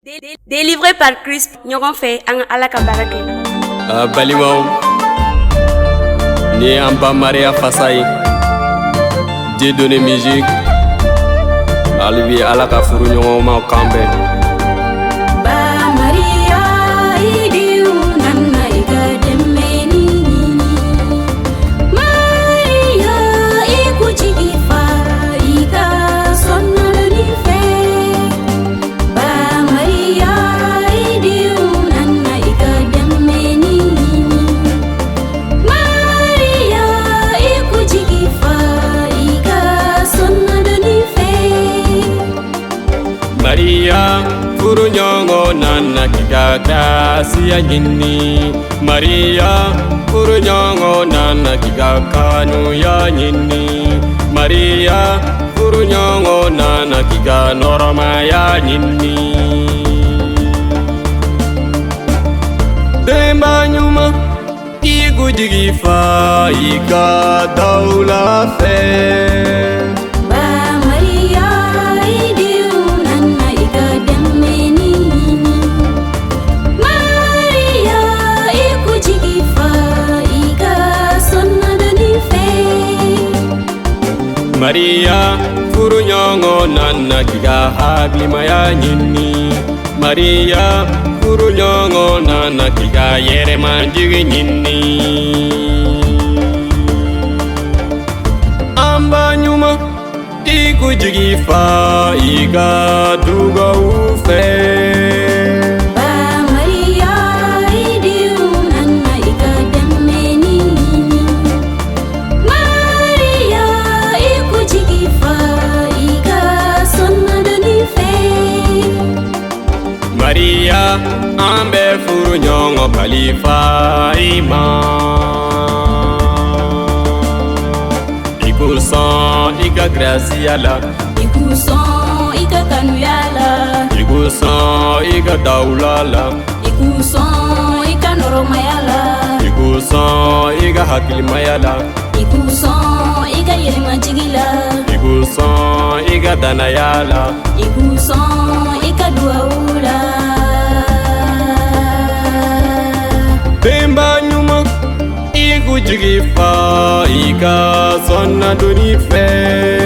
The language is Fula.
Délivré par Christ, ɲɔgɔn fɛ an ka Ala ka baara kɛ. Balimaw, ni an ba Maria fasa ye, Dieu donné musique, hali bi Ala ka furu ɲɔgɔn ma kan bɛn. Maria furu ɲɔgɔn nana k'i ka grasiya ɲini. Maria furu ɲɔgɔn nana k'i ka kanuya ɲini. Maria furu ɲɔgɔn nana k'i ka nɔrɔmaya ɲini. Denba ɲuman i kujigi fa i ka dawula fɛ. Maria furu ɲɔgɔn nana k'i ka hakilimaya ɲini. Maria furu ɲɔgɔn nana k'i ka yɛrɛmajigi ɲini. An ba ɲuman i kujigi fa i ka dugawu fɛ. Maria an bɛ furu ɲɔgɔn kalifa i ma. I k'o sɔn i ka grasiya la, i k'u sɔn i ka kanuya la, i k'o sɔn i ka dawula la, i k'u sɔn i ka nɔrɔmaya la, i k'o sɔn i ka hakilimaya la, i k'u sɔn i ka yɛlɛmajigi la, i k'o sɔn i ka danaya la, i k'u sɔn i ka duwawu la. Denba ɲuman i kujigi fa i ka sɔnna doni fɛ.